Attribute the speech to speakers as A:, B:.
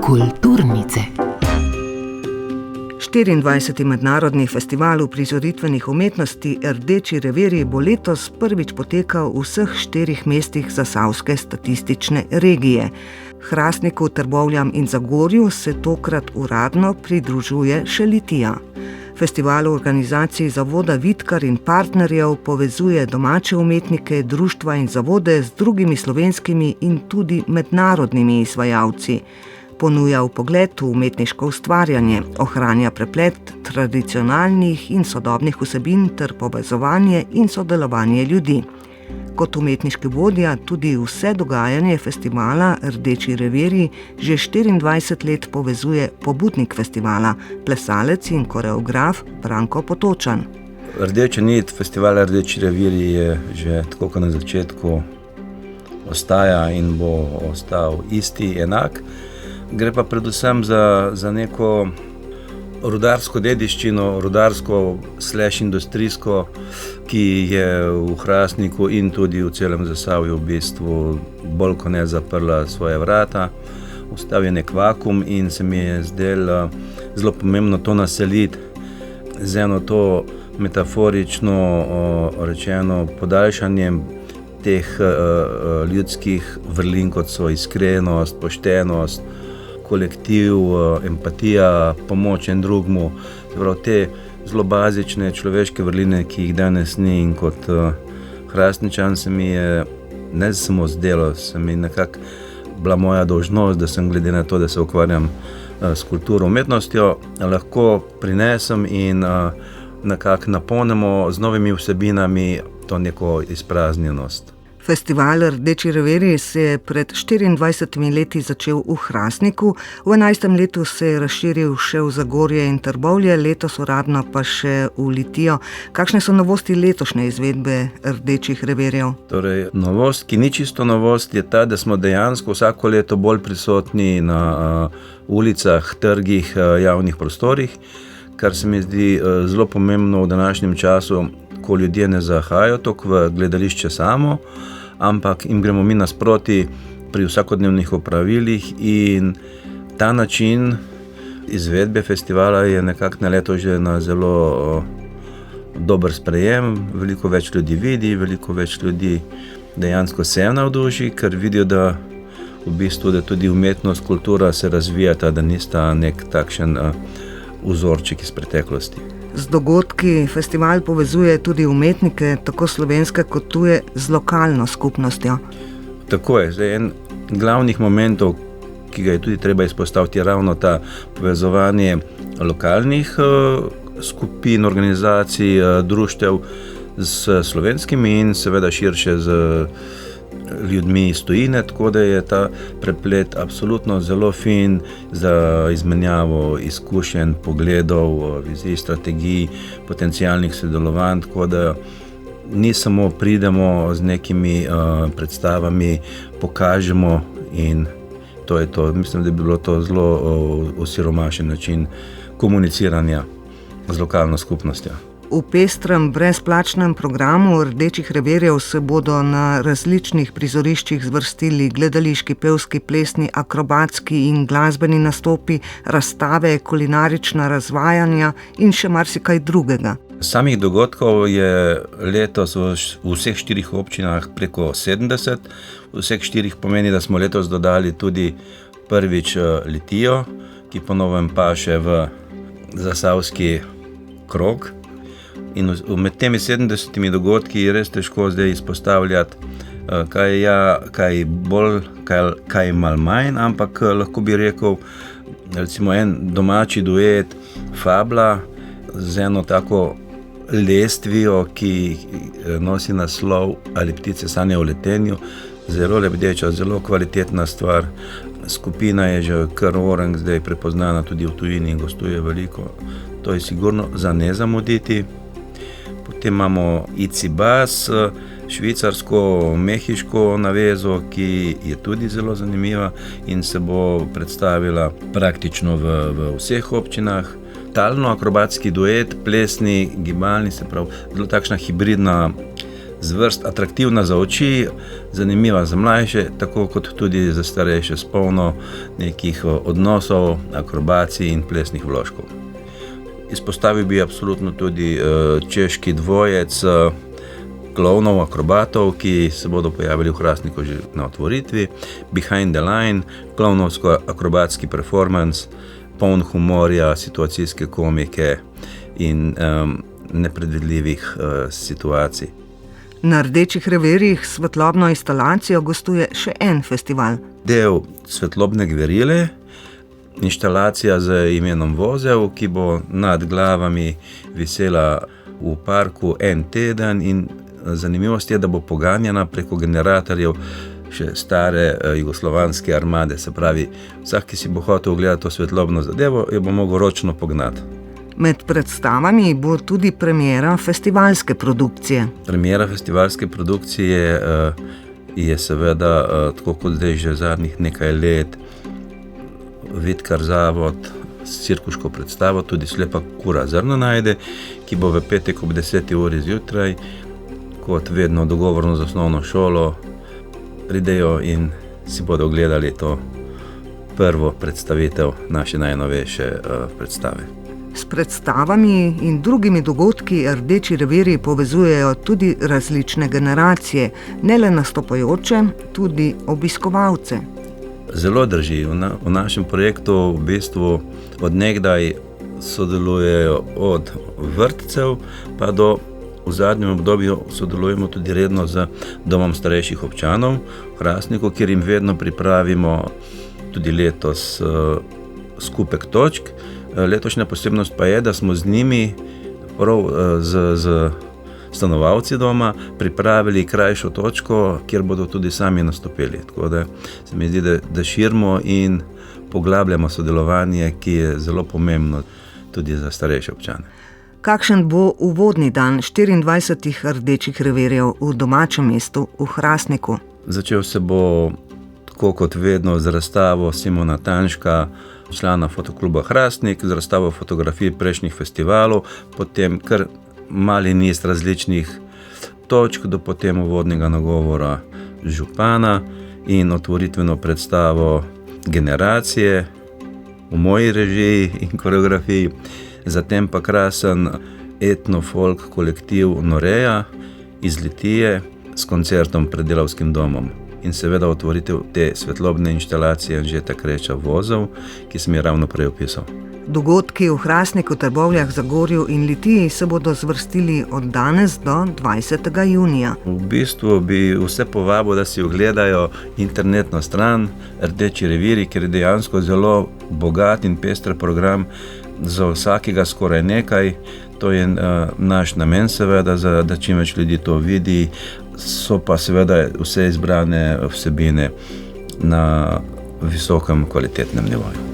A: Kulturnice.
B: 24. mednarodni festival uprizoritvenih umetnosti Rdeči revirji bo letos prvič potekal v vseh 4 mestih zasavske statistične regije. Hrastniku, Trbovljam in Zagorju se tokrat uradno pridružuje še Litija. Festival v organizaciji Zavoda Vidkar in partnerjev povezuje domače umetnike, društva in zavode z drugimi slovenskimi in tudi mednarodnimi izvajalci. Ponuja vpogled v umetniško ustvarjanje, ohranja preplet tradicionalnih in sodobnih vsebin ter povezovanje in sodelovanje ljudi. Kot umetniški vodja tudi vse dogajanje festivala Rdeči revirji že 24 let povezuje pobudnik festivala, plesalec in koreograf Branko Potočan.
C: Rdeča nit festivala Rdeči revirji je že tako kot na začetku ostaja in bo ostal isti, enak. Gre pa predvsem za neko rudarsko dediščino, rudarsko/industrijsko, ki je v Hrastniku in tudi v celem Zasavju v bistvu bolj kot ne zaprla svoje vrata. Ostal je nek vakuum in se mi je zdelo zelo pomembno to naseliti z eno to metaforično rečeno podaljšanjem teh ljudskih vrlin, kot so iskrenost, poštenost, kolektiv, empatija, pomoč en drugmu, te zelo bazične človeške vrline, ki jih danes ni, in kot Hrastničan se mi je ne samo zdelo, se mi nekako bila moja dolžnost, da sem glede na to, da se ukvarjam s kulturo, umetnostjo, lahko prinesem in nekako napolnimo z novimi vsebinami to neko izpraznjenost.
B: Festival Rdeči revirji se je pred 24 leti začel v Hrastniku, v 11. letu se je razširil še v Zagorje in Trbovlje, letos uradno pa še v Litijo. Kakšne so novosti letošnje izvedbe Rdečih revirjev?
C: Torej, novost, ki ni čisto novost, je ta, da smo dejansko vsako leto bolj prisotni na ulicah, trgih, javnih prostorih, kar se mi zdi zelo pomembno v današnjem času, ko ljudje ne zahajajo toliko v gledališče samo, ampak jim gremo mi nasproti pri vsakodnevnih opravilih, in ta način izvedbe festivala je nekako na leto že na zelo dober sprejem. Veliko več ljudi vidi, veliko več ljudi dejansko se navduši, ker vidijo, da v bistvu da tudi umetnost, kultura se razvijata, da nista nek takšen vzorček iz preteklosti.
B: Z dogodki festival povezuje tudi umetnike, tako slovenske kot tuje, z lokalno skupnostjo.
C: Tako je. Zdaj, en glavnih momentov, ki ga je tudi treba izpostaviti, je ravno ta povezovanje lokalnih skupin, organizacij, društev s slovenskimi in seveda širše z ljudmi iz tujine, tako da je ta preplet absolutno zelo fin za izmenjavo izkušenj, pogledov, vizij, strategij, potencialnih sodelovanj, tako da ni samo pridemo z nekimi predstavami, pokažemo in to je to. Mislim, da bi bilo to zelo osiromašen način komuniciranja z lokalno skupnostjo.
B: V pestrem brezplačnem programu Rdečih revirjev se bodo na različnih prizoriščih zvrstili gledališki, pevski, plesni, akrobatski in glasbeni nastopi, razstave, kulinarična razvajanja in še marsikaj drugega.
C: Samih dogodkov je letos v vseh 4 občinah preko 70. V vseh 4 pomeni, da smo letos dodali tudi prvič Litijo, ki po novem paše v zasavski krog. In med temi 70 dogodki je res težko zdaj izpostavljati, kaj bolj, kaj malo manj, ampak lahko bi rekel, recimo en domači duet Fabla z eno tako lestvijo, ki nosi naslov Ali ptice sanjajo o letenju. Zelo lebdeča, zelo kvalitetna stvar. Skupina je že kar orang zdaj prepoznana tudi v tujini in gostuje veliko. To je sigurno za ne zamuditi. Potem imamo Icibas, švicarsko-mehiško navezo, ki je tudi zelo zanimiva in se bo predstavila praktično v vseh občinah. Talno-akrobatski duet, plesni, gibalni, se pravi, zelo takšna hibridna zvrst atraktivna za oči, zanimiva za mlajše, tako kot tudi za starejše, s polno nekih odnosov, akrobacij in plesnih vložkov. Izpostavil bi absolutno tudi češki dvojec klovnov, akrobatov, ki se bodo pojavili v Hrastniku že na otvoritvi. Behind the Line, klovnovsko-akrobatski performance, poln humorja, situacijske komike in nepredvidljivih situacij.
B: Na Rdečih revirjih s svetlobno instalacijo gostuje še en festival.
C: Del svetlobne gverile, inštalacija z imenom Vozel, ki bo nad glavami visela v parku en teden, in zanimivost je, da bo poganjena preko generatorjev še stare jugoslovanske armade. Se pravi, vsak, ki si bo hotel ogledati to svetlobno zadevo, jo bo mogel ročno pognati.
B: Med predstavami bo tudi premiera festivalske produkcije.
C: Premiera festivalske produkcije je seveda, tako kot zdaj že zadnjih nekaj let, Vidkar zavod s cirkuško predstavo, tudi Slepa kura zrno najde, ki bo v petek ob 10. uri zjutraj, kot vedno dogovorno z osnovno šolo, pridejo in si bodo ogledali to prvo predstavitev naše najnovejše predstave.
B: S predstavami in drugimi dogodki Rdeči revirji povezujejo tudi različne generacije, ne le nastopajoče, tudi obiskovalce.
C: Zelo drži. V našem projektu v bistvu od nekdaj sodelujejo od vrtcev pa do, v zadnjem obdobju sodelujemo tudi redno z Domom starejših občanov v Hrastniku, kjer jim vedno pripravimo tudi letos skupek točk. Letošnja posebnost pa je, da smo z njimi, prav z stanovalci doma, pripravili krajšo točko, kjer bodo tudi sami nastopili. Tako da se mi zdi, da širimo in poglabljamo sodelovanje, ki je zelo pomembno tudi za starejše občane.
B: Kakšen bo uvodni dan 24 Rdečih revirjev v domačem mestu v Hrastniku?
C: Začel se bo tako kot vedno z razstavo Simona Tanška, člana Fotokluba Hrastnik, z razstavo fotografij prejšnjih festivalov, potem kar mali niz različnih točk, do potem uvodnega nagovora župana in otvoritveno predstavo Generacije v moji režiji in koreografiji, zatem pa krasen etno-folk kolektiv Noreja iz Litije s koncertom pred Delavskim domom. In seveda otvoritev te svetlobne inštalacije Anžeta Kreča Vozel, ki sem je ravno prej opisal.
B: Dogodki v Hrastniku, Trbovljah, Zagorju in Litiji se bodo zvrstili od danes do 20. junija.
C: V bistvu bi vse povabil, da si ogledajo internetno stran Rdeči revirji, ker je dejansko zelo bogat in pester program, za vsakega skoraj nekaj. To je naš namen seveda, da čim več ljudi to vidi. So pa seveda vse izbrane vsebine na visokem kvalitetnem nivoju.